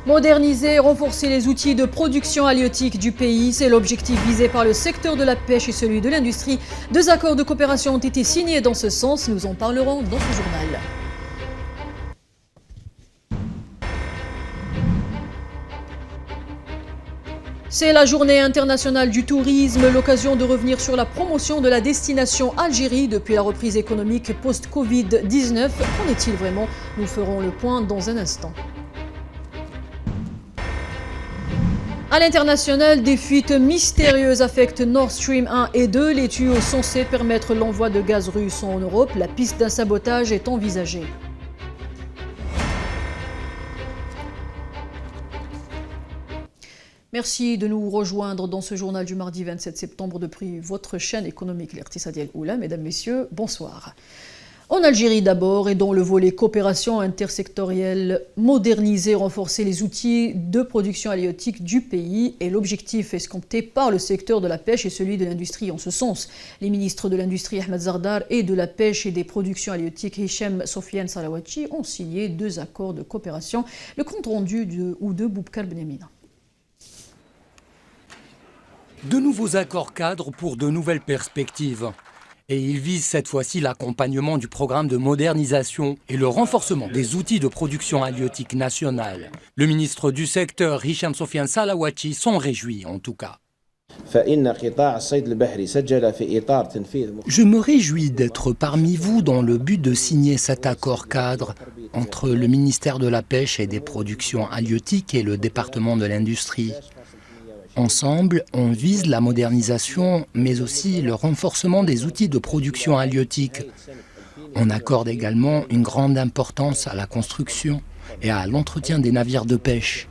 Moderniser et renforcer les outils de production halieutique du pays, c'est l'objectif visé par le secteur de la pêche et celui de l'industrie. 2 accords de coopération ont été signés dans ce sens, nous en parlerons dans ce journal. C'est la journée internationale du tourisme, l'occasion de revenir sur la promotion de la destination Algérie depuis la reprise économique post-Covid-19. Qu'en est-il vraiment? Nous ferons le point dans un instant. À l'international, des fuites mystérieuses affectent Nord Stream 1 et 2. Les tuyaux censés permettre l'envoi de gaz russe en Europe. La piste d'un sabotage est envisagée. Merci de nous rejoindre dans ce journal du mardi 27 septembre depuis votre chaîne économique l'Iqtisadi Al Oula. Mesdames, Messieurs, bonsoir. En Algérie d'abord et dans le volet coopération intersectorielle, moderniser, renforcer les outils de production halieutique du pays est l'objectif escompté par le secteur de la pêche et celui de l'industrie en ce sens. Les ministres de l'industrie Ahmed Zardar et de la pêche et des productions halieutiques Hicham Sofiane Salawachi ont signé 2 accords de coopération. Le compte rendu de Boubkar Benyamina. De nouveaux accords cadres pour de nouvelles perspectives. Et ils visent cette fois-ci l'accompagnement du programme de modernisation et le renforcement des outils de production halieutique nationale. Le ministre du secteur, Hicham Sofiane Salawachi, s'en réjouit en tout cas. Je me réjouis d'être parmi vous dans le but de signer cet accord cadre entre le ministère de la Pêche et des productions halieutiques et le département de l'industrie. Ensemble, on vise la modernisation, mais aussi le renforcement des outils de production halieutique. On accorde également une grande importance à la construction et à l'entretien des navires de pêche.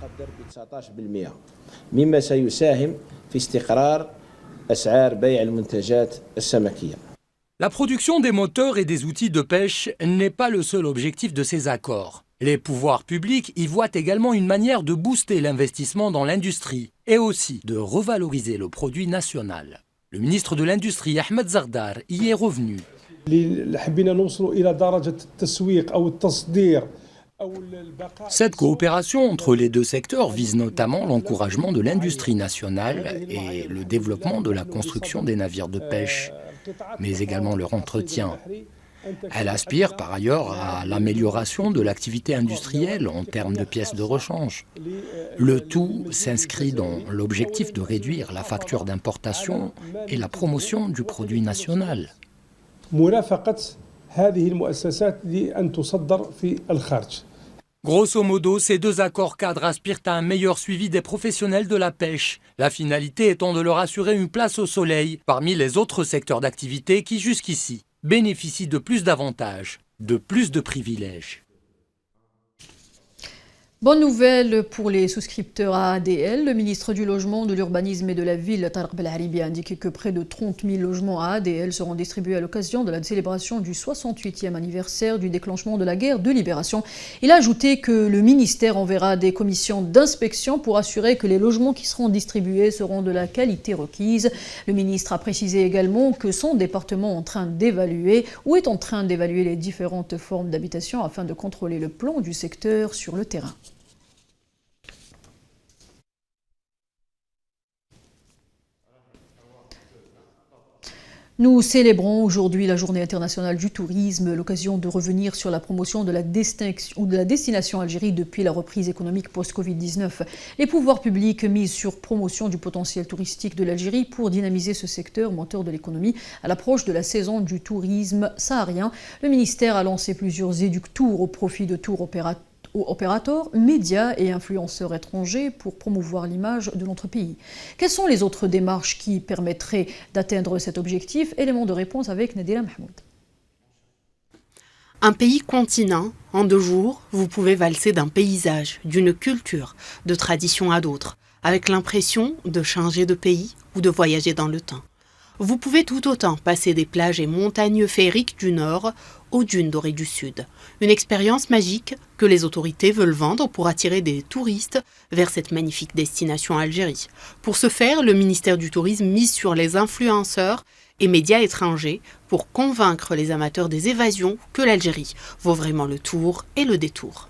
La production des moteurs et des outils de pêche n'est pas le seul objectif de ces accords. Les pouvoirs publics y voient également une manière de booster l'investissement dans l'industrie et aussi de revaloriser le produit national. Le ministre de l'Industrie, Ahmed Zardar, y est revenu. Cette coopération entre les 2 secteurs vise notamment l'encouragement de l'industrie nationale et le développement de la construction des navires de pêche, mais également leur entretien. Elle aspire par ailleurs à l'amélioration de l'activité industrielle en termes de pièces de rechange. Le tout s'inscrit dans l'objectif de réduire la facture d'importation et la promotion du produit national. Grosso modo, ces 2 accords cadres aspirent à un meilleur suivi des professionnels de la pêche, la finalité étant de leur assurer une place au soleil parmi les autres secteurs d'activité qui jusqu'ici bénéficient de plus d'avantages, de plus de privilèges. Bonne nouvelle pour les souscripteurs à ADL. Le ministre du Logement, de l'Urbanisme et de la Ville, Tarek Belharibi, a indiqué que près de 30 000 logements à ADL seront distribués à l'occasion de la célébration du 68e anniversaire du déclenchement de la guerre de libération. Il a ajouté que le ministère enverra des commissions d'inspection pour assurer que les logements qui seront distribués seront de la qualité requise. Le ministre a précisé également que son département est en train d'évaluer les différentes formes d'habitation afin de contrôler le plan du secteur sur le terrain. Nous célébrons aujourd'hui la Journée internationale du tourisme, l'occasion de revenir sur la promotion de la destination Algérie depuis la reprise économique post-Covid-19. Les pouvoirs publics misent sur promotion du potentiel touristique de l'Algérie pour dynamiser ce secteur moteur de l'économie à l'approche de la saison du tourisme saharien. Le ministère a lancé plusieurs éductours au profit de tours opérateurs, médias et influenceurs étrangers pour promouvoir l'image de notre pays. Quelles sont les autres démarches qui permettraient d'atteindre cet objectif? Élément de réponse avec Nadira Mahmoud. Un pays continent, en 2 jours, vous pouvez valser d'un paysage, d'une culture, de traditions à d'autres, avec l'impression de changer de pays ou de voyager dans le temps. Vous pouvez tout autant passer des plages et montagnes féeriques du nord aux dunes dorées du sud. Une expérience magique que les autorités veulent vendre pour attirer des touristes vers cette magnifique destination Algérie. Pour ce faire, le ministère du Tourisme mise sur les influenceurs et médias étrangers pour convaincre les amateurs des évasions que l'Algérie vaut vraiment le tour et le détour.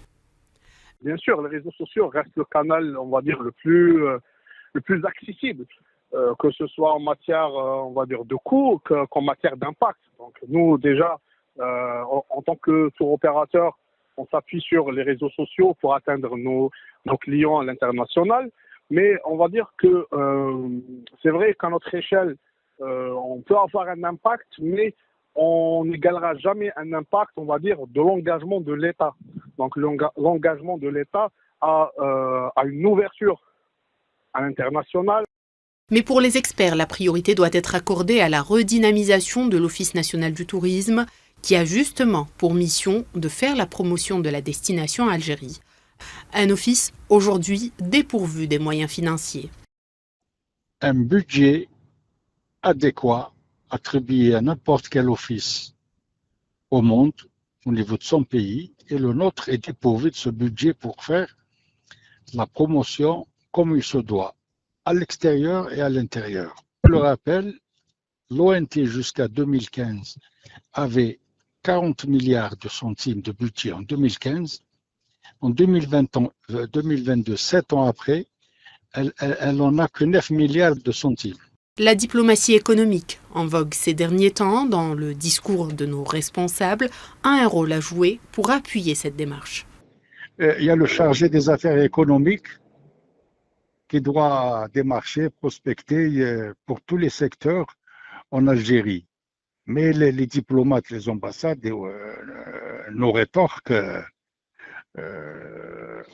Bien sûr, les réseaux sociaux restent le canal, on va dire, le plus accessible, que ce soit en matière, on va dire, de coût qu'en matière d'impact. Donc nous, déjà, en tant que tour opérateur, on s'appuie sur les réseaux sociaux pour atteindre nos clients à l'international. Mais on va dire que c'est vrai qu'à notre échelle, on peut avoir un impact, mais on n'égalera jamais un impact, on va dire, de l'engagement de l'État. Donc l'engagement de l'État à une ouverture à l'international. Mais pour les experts, la priorité doit être accordée à la redynamisation de l'Office national du tourisme, qui a justement pour mission de faire la promotion de la destination Algérie. Un office aujourd'hui dépourvu des moyens financiers. Un budget adéquat attribué à n'importe quel office au monde, au niveau de son pays, et le nôtre est dépourvu de ce budget pour faire la promotion comme il se doit, à l'extérieur et à l'intérieur. Je le rappelle, l'ONT jusqu'à 2015 avait 40 milliards de centimes de budget en 2015. En 2022, 7 ans après, elle n'en a que 9 milliards de centimes. La diplomatie économique, en vogue ces derniers temps dans le discours de nos responsables, a un rôle à jouer pour appuyer cette démarche. Il y a le chargé des affaires économiques qui doit démarcher, prospecter pour tous les secteurs en Algérie. Mais les diplomates, les ambassades nous rétorquent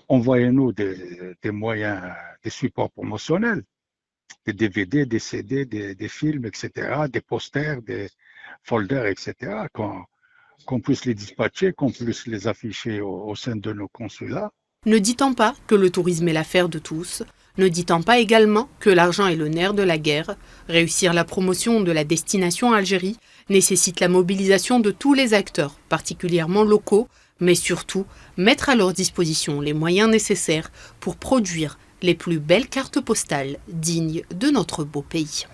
envoyez-nous des moyens, des supports promotionnels, des DVD, des CD, des films, etc., des posters, des folders, etc., qu'on puisse les dispatcher, qu'on puisse les afficher au sein de nos consulats. Ne dit-on pas que le tourisme est l'affaire de tous ? Ne dit-on pas également que l'argent est le nerf de la guerre ? Réussir la promotion de la destination Algérie nécessite la mobilisation de tous les acteurs, particulièrement locaux, mais surtout mettre à leur disposition les moyens nécessaires pour produire les plus belles cartes postales dignes de notre beau pays.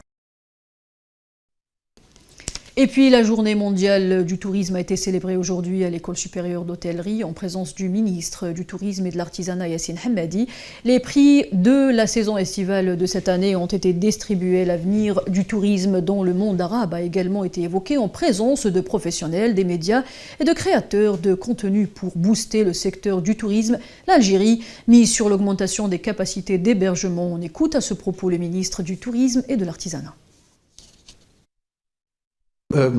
Et puis la journée mondiale du tourisme a été célébrée aujourd'hui à l'École supérieure d'hôtellerie en présence du ministre du Tourisme et de l'Artisanat Yassine Hamadi. Les prix de la saison estivale de cette année ont été distribués. L'avenir du tourisme dans le monde arabe a également été évoqué en présence de professionnels, des médias et de créateurs de contenu pour booster le secteur du tourisme. L'Algérie mise sur l'augmentation des capacités d'hébergement. On écoute à ce propos le ministre du Tourisme et de l'Artisanat. Dans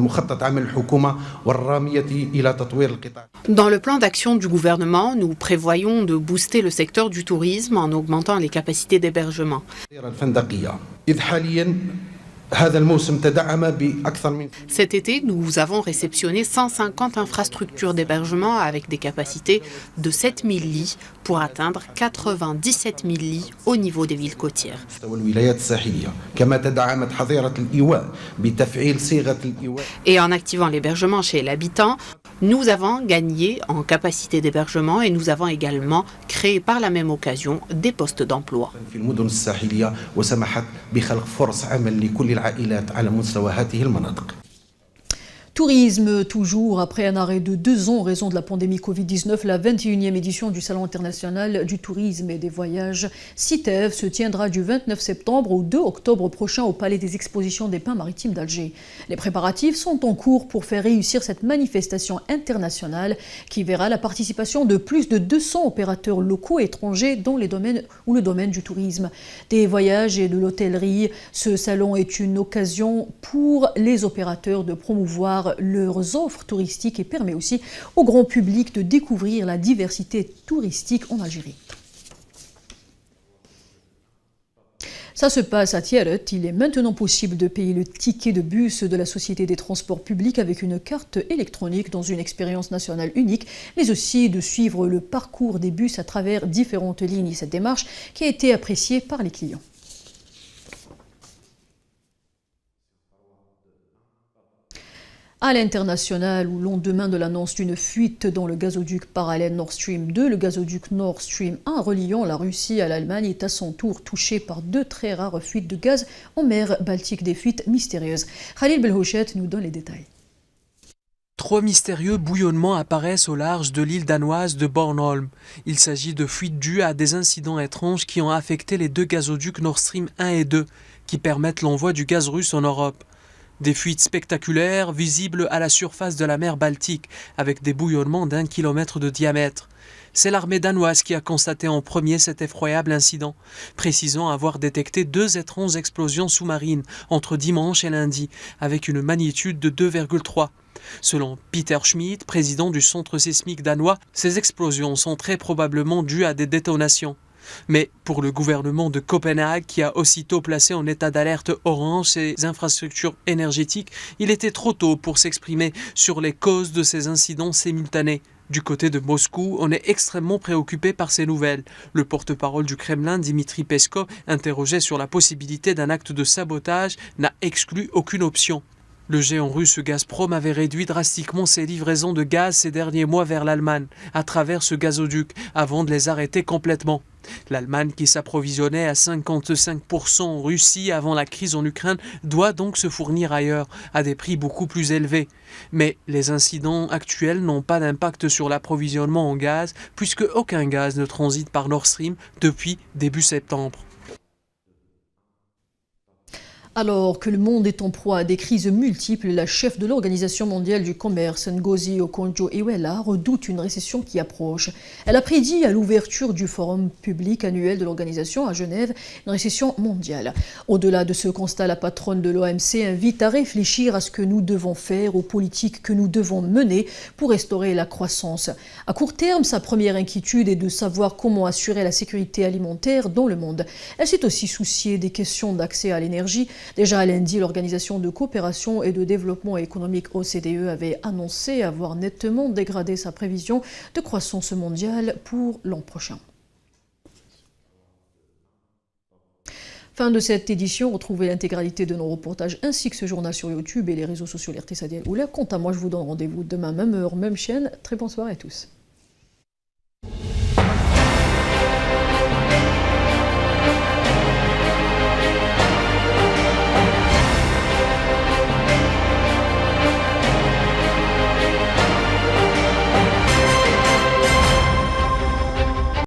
le plan d'action du gouvernement, nous prévoyons de booster le secteur du tourisme en augmentant les capacités d'hébergement. Cet été, nous avons réceptionné 150 infrastructures d'hébergement avec des capacités de 7 000 lits pour atteindre 97 000 lits au niveau des villes côtières. Et en activant l'hébergement chez l'habitant, nous avons gagné en capacité d'hébergement et nous avons également créé par la même occasion des postes d'emploi. Tourisme, toujours après un arrêt de 2 ans en raison de la pandémie Covid-19, la 21e édition du Salon international du tourisme et des voyages CITEV se tiendra du 29 septembre au 2 octobre prochain au Palais des Expositions des Pins Maritimes d'Alger. Les préparatifs sont en cours pour faire réussir cette manifestation internationale qui verra la participation de plus de 200 opérateurs locaux et étrangers dans les domaines ou le domaine du tourisme, des voyages et de l'hôtellerie. Ce salon est une occasion pour les opérateurs de promouvoir leurs offres touristiques et permet aussi au grand public de découvrir la diversité touristique en Algérie. Ça se passe à Tiaret. Il est maintenant possible de payer le ticket de bus de la Société des transports publics avec une carte électronique dans une expérience nationale unique, mais aussi de suivre le parcours des bus à travers différentes lignes. Cette démarche qui a été appréciée par les clients. À l'international, au lendemain de l'annonce d'une fuite dans le gazoduc parallèle Nord Stream 2, le gazoduc Nord Stream 1 reliant la Russie à l'Allemagne est à son tour touché par 2 très rares fuites de gaz en mer Baltique, des fuites mystérieuses. Khalil Belhouchet nous donne les détails. 3 mystérieux bouillonnements apparaissent au large de l'île danoise de Bornholm. Il s'agit de fuites dues à des incidents étranges qui ont affecté les 2 gazoducs Nord Stream 1 et 2, qui permettent l'envoi du gaz russe en Europe. Des fuites spectaculaires, visibles à la surface de la mer Baltique, avec des bouillonnements d'1 kilomètre de diamètre. C'est l'armée danoise qui a constaté en premier cet effroyable incident, précisant avoir détecté 2 étranges explosions sous-marines entre dimanche et lundi, avec une magnitude de 2,3. Selon Peter Schmidt, président du centre sismique danois, ces explosions sont très probablement dues à des détonations. Mais pour le gouvernement de Copenhague, qui a aussitôt placé en état d'alerte orange ses infrastructures énergétiques, il était trop tôt pour s'exprimer sur les causes de ces incidents simultanés. Du côté de Moscou, on est extrêmement préoccupé par ces nouvelles. Le porte-parole du Kremlin, Dmitri Peskov, interrogé sur la possibilité d'un acte de sabotage, n'a exclu aucune option. Le géant russe Gazprom avait réduit drastiquement ses livraisons de gaz ces derniers mois vers l'Allemagne, à travers ce gazoduc, avant de les arrêter complètement. L'Allemagne, qui s'approvisionnait à 55% en Russie avant la crise en Ukraine, doit donc se fournir ailleurs, à des prix beaucoup plus élevés. Mais les incidents actuels n'ont pas d'impact sur l'approvisionnement en gaz, puisque aucun gaz ne transite par Nord Stream depuis début septembre. Alors que le monde est en proie à des crises multiples, la chef de l'Organisation mondiale du commerce, Ngozi Okonjo-Iweala, redoute une récession qui approche. Elle a prédit à l'ouverture du forum public annuel de l'organisation à Genève une récession mondiale. Au-delà de ce constat, la patronne de l'OMC invite à réfléchir à ce que nous devons faire, aux politiques que nous devons mener pour restaurer la croissance. À court terme, sa première inquiétude est de savoir comment assurer la sécurité alimentaire dans le monde. Elle s'est aussi souciée des questions d'accès à l'énergie. Déjà lundi, l'Organisation de coopération et de développement économique OCDE avait annoncé avoir nettement dégradé sa prévision de croissance mondiale pour l'an prochain. Fin de cette édition, retrouvez l'intégralité de nos reportages ainsi que ce journal sur YouTube et les réseaux sociaux l'RT Sadiel Oula. Quant à moi, je vous donne rendez-vous demain, même heure, même chaîne. Très bonne soirée à tous.